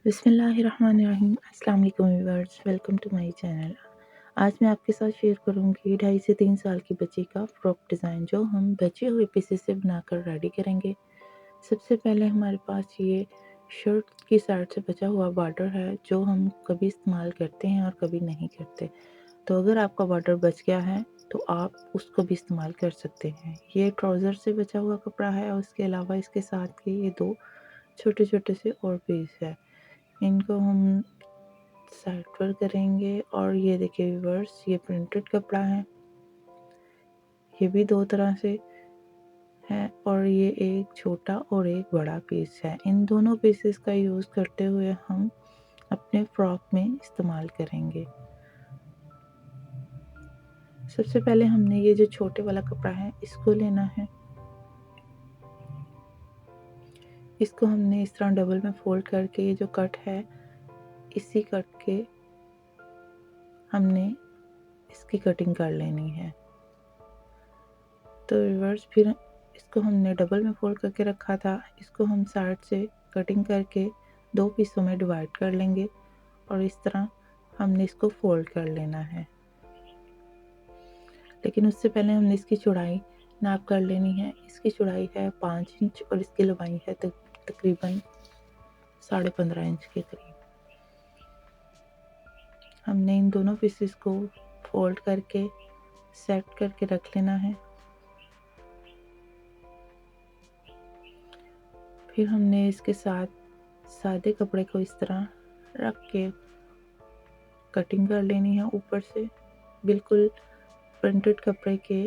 बिस्मिल्लाहिर्रहमानिर्रहीम। अस्सलाम वालेकुम viewers, welcome to my channel. आज मैं आपके साथ शेयर करूंगी 2.5 से 3 साल की बच्ची का फ्रॉक डिज़ाइन जो हम बचे हुए पीसेस से बनाकर रेडी करेंगे। सबसे पहले हमारे पास ये शर्ट की साइड से बचा हुआ बॉर्डर है जो हम कभी इस्तेमाल करते हैं और कभी नहीं करते। तो अगर आपका बॉर्डर बच गया है तो आप उसको भी इस्तेमाल कर सकते हैं। ये ट्राउज़र से बचा हुआ कपड़ा है और उसके अलावा इसके साथ के ये 2 छोटे छोटे से और पीस है। इनको हम साइड पर करेंगे और ये देखिए व्यूअर्स, ये प्रिंटेड कपड़ा है। ये भी 2 तरह से है और ये एक छोटा और एक बड़ा पीस है। इन दोनों पीसेस का यूज़ करते हुए हम अपने फ्रॉक में इस्तेमाल करेंगे। सबसे पहले हमने ये जो छोटे वाला कपड़ा है इसको लेना है। इसको हमने इस तरह डबल में फोल्ड करके ये जो कट है इसी कट के हमने इसकी कटिंग कर लेनी है। तो रिवर्स फिर इसको हमने डबल में फोल्ड करके रखा था, इसको हम साइड से कटिंग करके 2 पीसों में डिवाइड कर लेंगे और इस तरह हमने इसको फोल्ड कर लेना है। लेकिन उससे पहले हमने इसकी चौड़ाई नाप कर लेनी है। इसकी चौड़ाई है 5 इंच और इसकी लंबाई है तकरीबन 15.5 इंच के करीब। हमने इन दोनों पीसेस को फोल्ड करके सेट करके रख लेना है। फिर हमने इसके साथ सादे कपड़े को इस तरह रख के कटिंग कर लेनी है ऊपर से, बिल्कुल प्रिंटेड कपड़े के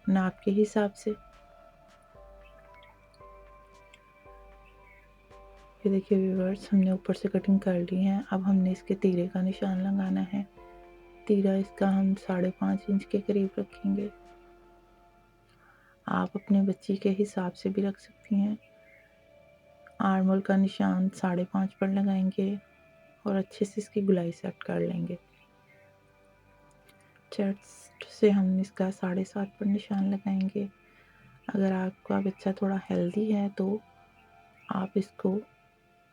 नाप के हिसाब से। ये देखिए व्यूअर्स, हमने ऊपर से कटिंग कर ली है। अब हमने इसके तीरे का निशान लगाना है। तीरा इसका हम 5.5 इंच के करीब रखेंगे। आप अपने बच्ची के हिसाब से भी रख सकती हैं। आर्म होल का निशान 5.5 पर लगाएंगे और अच्छे से इसकी गुलाई सेट कर लेंगे। चेस्ट से हम इसका 7.5 पर निशान लगाएंगे। अगर आपका बच्चा थोड़ा हेल्दी है तो आप इसको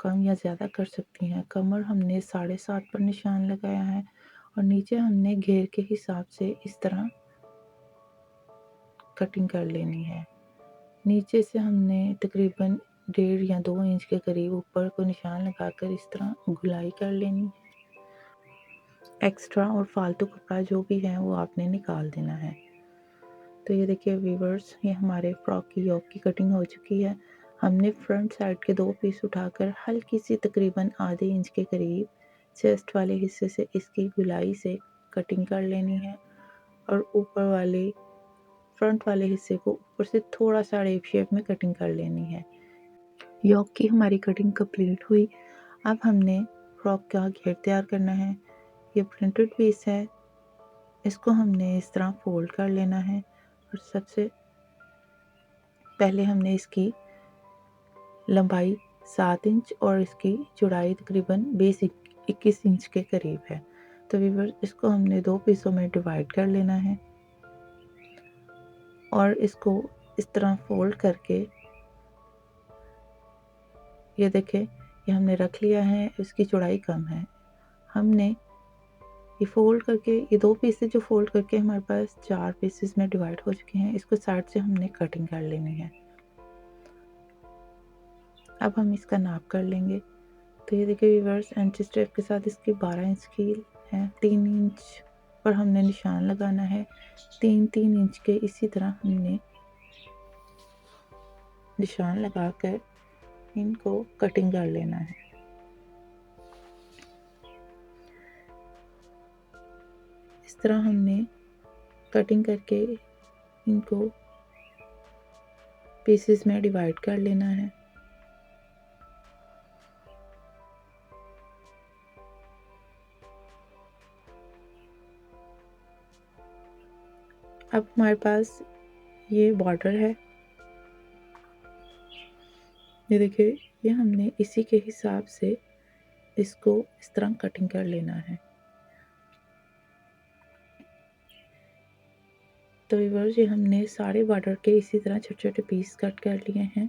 कम या ज़्यादा कर सकती हैं। कमर हमने 7.5 पर निशान लगाया है और नीचे हमने घेर के हिसाब से इस तरह कटिंग कर लेनी है। नीचे से हमने तकरीबन 1.5 या 2 इंच के करीब ऊपर को निशान लगाकर इस तरह गुलाई कर लेनी है। एक्स्ट्रा और फालतू कपड़ा जो भी है वो आपने निकाल देना है। तो ये देखिए व्यूअर्स, ये हमारे फ्रॉक की योक की कटिंग हो चुकी है। हमने फ्रंट साइड के 2 पीस उठाकर हल्की सी तकरीबन आधे इंच के करीब चेस्ट वाले हिस्से से इसकी गुलाई से कटिंग कर लेनी है और ऊपर वाले फ्रंट वाले हिस्से को ऊपर से थोड़ा सा रेप शेप में कटिंग कर लेनी है। योक की हमारी कटिंग कंप्लीट हुई। अब हमने फ्रॉक का घेर तैयार करना है। ये प्रिंटेड पीस है, इसको हमने इस तरह फोल्ड कर लेना है और सबसे पहले हमने इसकी लंबाई 7 इंच और इसकी चौड़ाई तकरीबन 21 इंच के करीब है। तो व्यूअर्स, इसको हमने 2 पीसों में डिवाइड कर लेना है और इसको इस तरह फोल्ड करके ये देखें, ये हमने रख लिया है। इसकी चौड़ाई कम है। हमने ये फोल्ड करके ये 2 पीसेस जो फोल्ड करके हमारे पास 4 पीसेस में डिवाइड हो चुके हैं, इसको साइड से हमने कटिंग कर लेनी है। अब हम इसका नाप कर लेंगे। तो ये देखिए व्यूअर्स, एंटी स्ट्रेप के साथ इसकी 12 इंच की है। 3 इंच पर हमने निशान लगाना है। 3-3 इंच के इसी तरह हमने निशान लगाकर इनको कटिंग कर लेना है। इस तरह हमने कटिंग करके इनको पीसेस में डिवाइड कर लेना है। अब हमारे पास ये बॉर्डर है। ये देखिए, ये हमने इसी के हिसाब से इसको इस तरह कटिंग कर लेना है। तो व्यूअर्स, ये हमने सारे बॉर्डर के इसी तरह छोटे छोटे पीस कट कर लिए हैं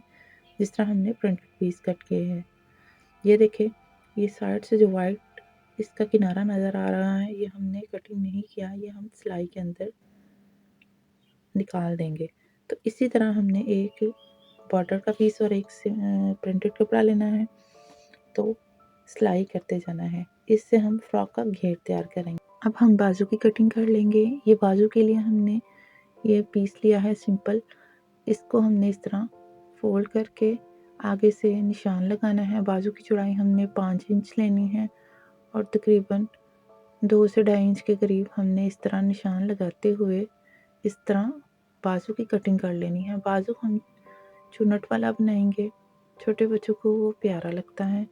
जिस तरह हमने प्रिंटेड पीस कट किए हैं। ये देखिए, ये साइड से जो वाइट इसका किनारा नज़र आ रहा है, ये हमने कटिंग नहीं किया, ये हम सिलाई के अंदर निकाल देंगे। तो इसी तरह हमने एक बॉर्डर का पीस और एक प्रिंटेड कपड़ा लेना है, तो सिलाई करते जाना है। इससे हम फ्रॉक का घेर तैयार करेंगे। अब हम बाजू की कटिंग कर लेंगे। ये बाजू के लिए हमने ये पीस लिया है सिंपल, इसको हमने इस तरह फोल्ड करके आगे से निशान लगाना है। बाजू की चौड़ाई हमने 5 इंच लेनी है और तकरीबन 2 से 2.5 इंच के करीब हमने इस तरह निशान लगाते हुए इस तरह बाजू की कटिंग कर लेनी है। बाजू हम चुन्नट वाला बनाएंगे, छोटे बच्चों को वो प्यारा लगता है।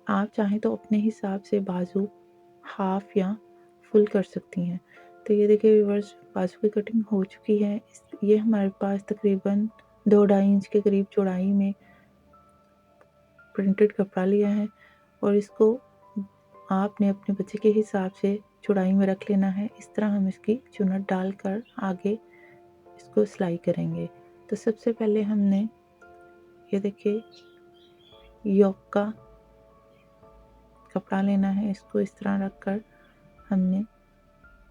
आप चाहें तो अपने हिसाब से बाजू हाफ या फुल कर सकती हैं। तो ये देखिए व्यूअर्स, बाजू की कटिंग हो चुकी है। ये हमारे पास तकरीबन 2-2.5 इंच के करीब चौड़ाई में प्रिंटेड कपड़ा लिया है और इसको आपने अपने बच्चे के हिसाब से चौड़ाई में रख लेना है। इस तरह हम इसकी चुन्नट डालकर आगे इसको सिलाई करेंगे। तो सबसे पहले हमने ये देखिए योक का कपड़ा लेना है, इसको इस तरह रखकर हमने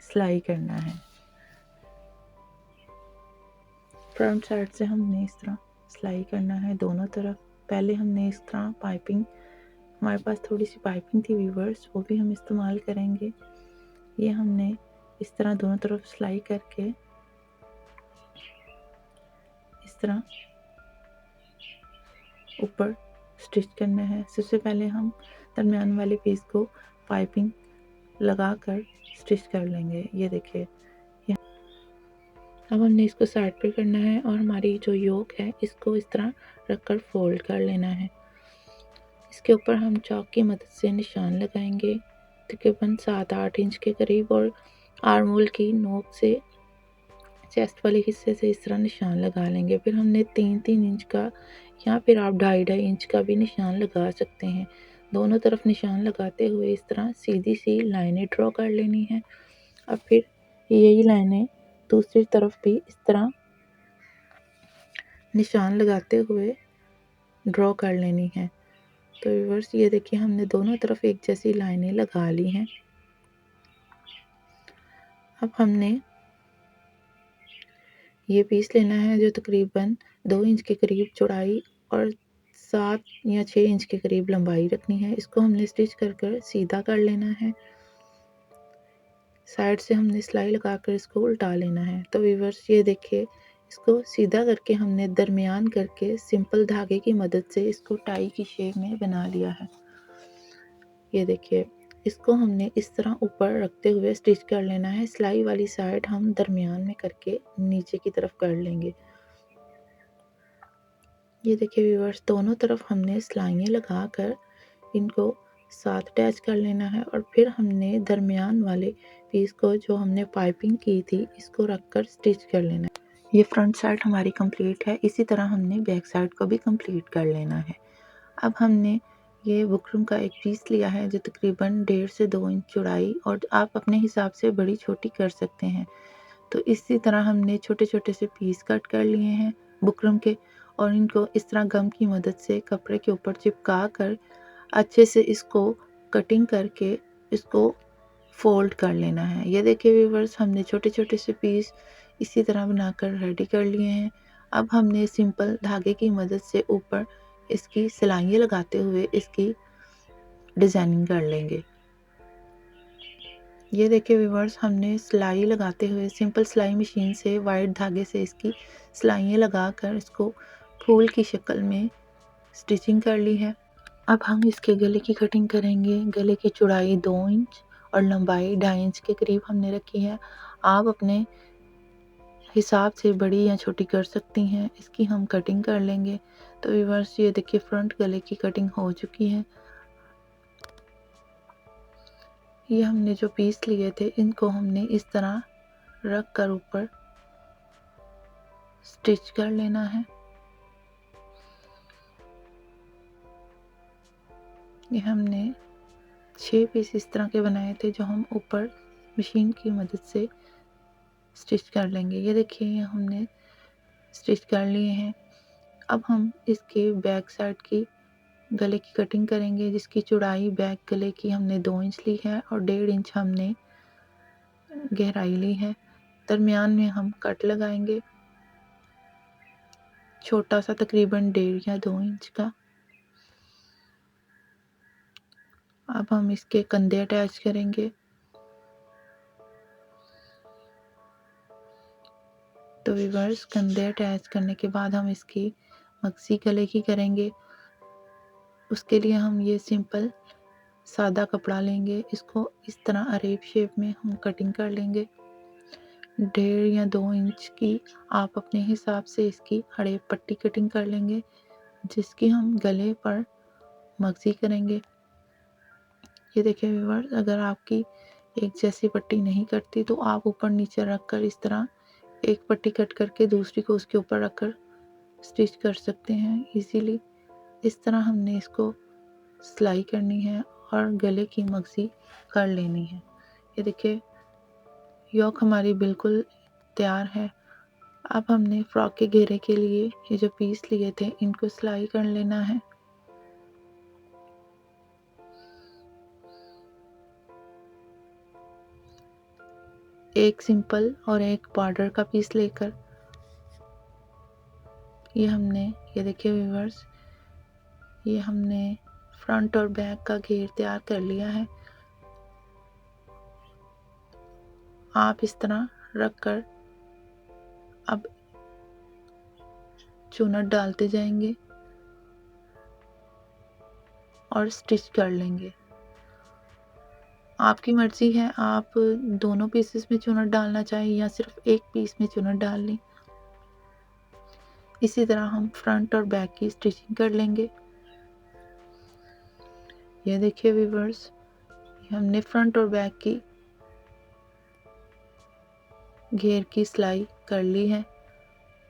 सिलाई करना है। फ्रंट साइड से हमने इस तरह सिलाई करना है दोनों तरफ। पहले हमने इस तरह पाइपिंग, हमारे पास थोड़ी सी पाइपिंग थी व्यूअर्स, वो भी हम इस्तेमाल करेंगे। ये हमने इस तरह दोनों तरफ सिलाई करके इस तरह ऊपर स्टिच करना है। सबसे पहले हम दरमियान वाले पीस को पाइपिंग लगाकर स्टिच कर लेंगे। ये देखिए, अब हमने इसको साइड पे करना है और हमारी जो योक है इसको इस तरह रखकर फोल्ड कर लेना है। इसके ऊपर हम चॉक की मदद से निशान लगाएंगे तकरीबन 7-8 इंच के करीब और आर्म होल की नोक से चेस्ट वाले हिस्से से इस तरह निशान लगा लेंगे। फिर हमने 3-3 इंच का या फिर आप 2.5-2.5 इंच का भी निशान लगा सकते हैं। दोनों तरफ निशान लगाते हुए इस तरह सीधी सी लाइनें ड्रॉ कर लेनी है। अब फिर यही लाइनें दूसरी तरफ भी इस तरह निशान लगाते हुए ड्रॉ कर लेनी है। तो व्यूअर्स ये देखिए, हमने दोनों तरफ एक जैसी लाइनें लगा ली हैं। अब हमने ये पीस लेना है जो तकरीबन 2 इंच के करीब चौड़ाई और 7 या 6 इंच के करीब लंबाई रखनी है। इसको हमने स्टिच कर कर सीधा कर लेना है। साइड से हमने सिलाई लगाकर इसको उल्टा लेना है। तो व्यूअर्स ये देखिए, इसको सीधा करके हमने दरमियान करके सिंपल धागे की मदद से इसको टाई की शेप में बना लिया है। ये देखिए, इसको हमने इस तरह ऊपर रखते हुए स्टिच कर लेना है। सिलाई वाली साइड हम दरमियान में करके नीचे की तरफ कर लेंगे। ये देखिए व्यूअर्स, दोनों तरफ हमने सिलाइयाँ लगाकर इनको साथ अटैच कर लेना है और फिर हमने दरमियान वाले पीस को जो हमने पाइपिंग की थी इसको रखकर स्टिच कर लेना है। ये फ्रंट साइड हमारी कंप्लीट है। इसी तरह हमने बैक साइड को भी कंप्लीट कर लेना है। अब हमने ये बुकरम का एक पीस लिया है जो तकरीबन 1.5 से 2 इंच चौड़ाई, और आप अपने हिसाब से बड़ी छोटी कर सकते हैं। तो इसी तरह हमने छोटे छोटे से पीस कट कर लिए हैं बुकरम के और इनको इस तरह गम की मदद से कपड़े के ऊपर चिपका कर अच्छे से इसको कटिंग करके इसको फोल्ड कर लेना है। ये देखिए व्यूअर्स, हमने छोटे छोटे से पीस इसी तरह बनाकर रेडी कर लिए हैं। अब हमने सिंपल धागे की मदद से ऊपर इसकी सिलाइयाँ लगाते हुए इसकी डिज़ाइनिंग कर लेंगे। ये देखिए व्यूअर्स, हमने सिलाई लगाते हुए सिंपल सिलाई मशीन से वाइट धागे से इसकी सिलाइयाँ लगाकर इसको फूल की शक्ल में स्टिचिंग कर ली है। अब हम इसके गले की कटिंग करेंगे। गले की चौड़ाई 2 इंच और लंबाई 2.5 इंच के करीब हमने रखी है। आप अपने हिसाब से बड़ी या छोटी कर सकती हैं। इसकी हम कटिंग कर लेंगे। तो व्यूअर्स ये देखिए, फ्रंट गले की कटिंग हो चुकी है। ये हमने जो पीस लिए थे इनको हमने इस तरह रख कर ऊपर स्टिच कर लेना है। ये हमने 6 पीस इस तरह के बनाए थे जो हम ऊपर मशीन की मदद से स्टिच कर लेंगे। ये देखिए, ये हमने स्टिच कर लिए हैं। अब हम इसके बैक साइड की गले की कटिंग करेंगे, जिसकी चौड़ाई बैक गले की हमने 2 इंच ली है और 1.5 इंच हमने गहराई ली है। दरमियान में हम कट लगाएंगे, छोटा सा तकरीबन 1.5 या 2 इंच का। अब हम इसके कंधे अटैच करेंगे। तो व्यूअर्स, कंधे अटैच करने के बाद हम इसकी मक्सी गले की करेंगे। उसके लिए हम ये सिंपल सादा कपड़ा लेंगे, इसको इस तरह अरेब शेप में हम कटिंग कर लेंगे। 1.5 या 2 इंच की आप अपने हिसाब से इसकी अरेब पट्टी कटिंग कर लेंगे, जिसकी हम गले पर मक्सी करेंगे। ये देखिए व्यूअर्स, अगर आपकी एक जैसी पट्टी नहीं कटती तो आप ऊपर नीचे रखकर इस तरह एक पट्टी कट करके दूसरी को उसके ऊपर रखकर स्टिच कर सकते हैं इजीली। इस तरह हमने इसको सिलाई करनी है और गले की मक्सी कर लेनी है। ये देखिए, योक हमारी बिल्कुल तैयार है। अब हमने फ्रॉक के घेरे के लिए ये जो पीस लिए थे, इनको सिलाई कर लेना है। एक सिंपल और एक बॉर्डर का पीस लेकर ये देखिए व्यूअर्स, ये हमने फ्रंट और बैक का घेर तैयार कर लिया है। आप इस तरह रखकर अब चुनट डालते जाएंगे और स्टिच कर लेंगे। आपकी मर्जी है, आप दोनों पीसेस में चुनट डालना चाहिए या सिर्फ एक पीस में चुनट डाल लें। इसी तरह हम फ्रंट और बैक की स्टिचिंग कर लेंगे। ये देखिए व्यूअर्स, हमने फ्रंट और बैक की घेर की सिलाई कर ली है।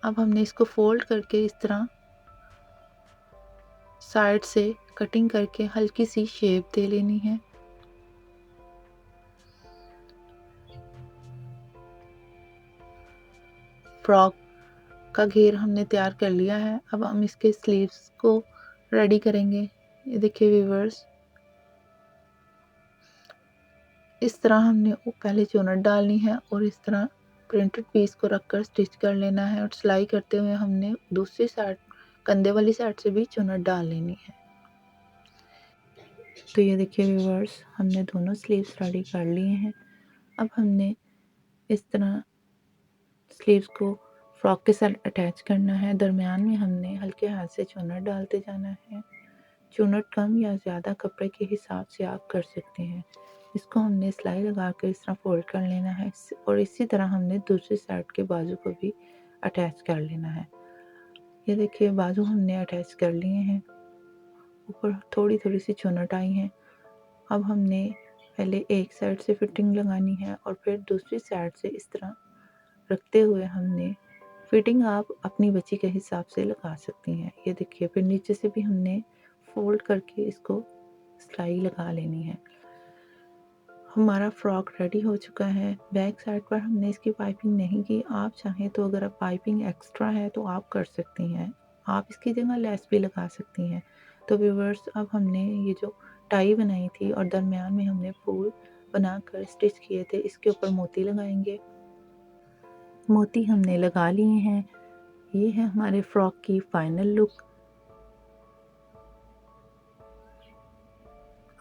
अब हमने इसको फोल्ड करके इस तरह साइड से कटिंग करके हल्की सी शेप दे लेनी है। फ्रॉक का घेर हमने तैयार कर लिया है। अब हम इसके स्लीव्स को रेडी करेंगे। ये देखिए व्यूअर्स, इस तरह हमने पहले चुनट डालनी है और इस तरह प्रिंटेड पीस को रखकर स्टिच कर लेना है और सिलाई करते हुए हमने दूसरी साइड, कंधे वाली साइड से भी चुनट डाल लेनी है। तो ये देखिए व्यूअर्स, हमने दोनों स्लीव्स रेडी कर लिए हैं। अब हमने इस तरह स्लीव्स को फ्रॉक के साथ अटैच करना है। दरमियान में हमने हल्के हाथ से चुनट डालते जाना है। चुनट कम या ज़्यादा कपड़े के हिसाब से आप कर सकते हैं। इसको हमने सिलाई लगा कर इस तरह फोल्ड कर लेना है और इसी तरह हमने दूसरी साइड के बाजू को भी अटैच कर लेना है। ये देखिए, बाजू हमने अटैच कर लिए हैं, ऊपर थोड़ी थोड़ी सी चुनट आई है। अब हमने पहले एक साइड से फिटिंग लगानी है और फिर दूसरी साइड से इस तरह रखते हुए हमने फिटिंग आप अपनी बच्ची के हिसाब से लगा सकती हैं। ये देखिए, फिर नीचे से भी हमने फोल्ड करके इसको सिलाई लगा लेनी है। हमारा फ्रॉक रेडी हो चुका है। बैक साइड पर हमने इसकी पाइपिंग नहीं की। आप चाहें तो अगर आप पाइपिंग एक्स्ट्रा है तो आप कर सकती हैं, आप इसकी जगह लेस भी लगा सकती हैं। तो व्यूअर्स, अब हमने ये जो टाई बनाई थी और दरमियान में हमने फूल बनाकर स्टिच किए थे, इसके ऊपर मोती लगाएंगे। मोती हमने लगा लिए हैं। ये है हमारे फ्रॉक की फाइनल लुक।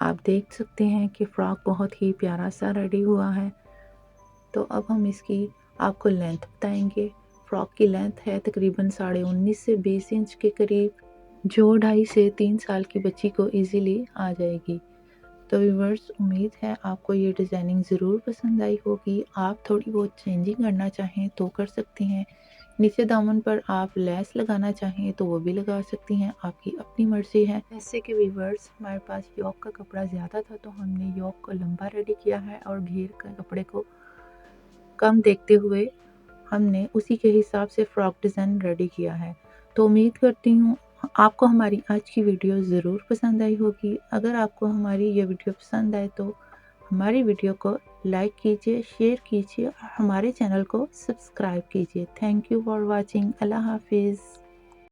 आप देख सकते हैं कि फ्रॉक बहुत ही प्यारा सा रेडी हुआ है। तो अब हम इसकी आपको लेंथ बताएंगे। फ्रॉक की लेंथ है तकरीबन 19.5 से 20 इंच के करीब, जो 2.5 से 3 साल की बच्ची को इजीली आ जाएगी। तो व्यूअर्स, उम्मीद है आपको ये डिज़ाइनिंग ज़रूर पसंद आई होगी। आप थोड़ी बहुत चेंजिंग करना चाहें तो कर सकती हैं। नीचे दामन पर आप लेस लगाना चाहें तो वो भी लगा सकती हैं, आपकी अपनी मर्ज़ी है। जैसे कि व्यूअर्स, हमारे पास योक का कपड़ा ज़्यादा था तो हमने योक को लंबा रेडी किया है और घेर का कपड़े को कम देखते हुए हमने उसी के हिसाब से फ्रॉक डिज़ाइन रेडी किया है। तो उम्मीद करती हूँ आपको हमारी आज की वीडियो ज़रूर पसंद आई होगी। अगर आपको हमारी ये वीडियो पसंद आए तो हमारी वीडियो को लाइक कीजिए, शेयर कीजिए और हमारे चैनल को सब्सक्राइब कीजिए। Thank you for watching. अल्लाह हाफिज़।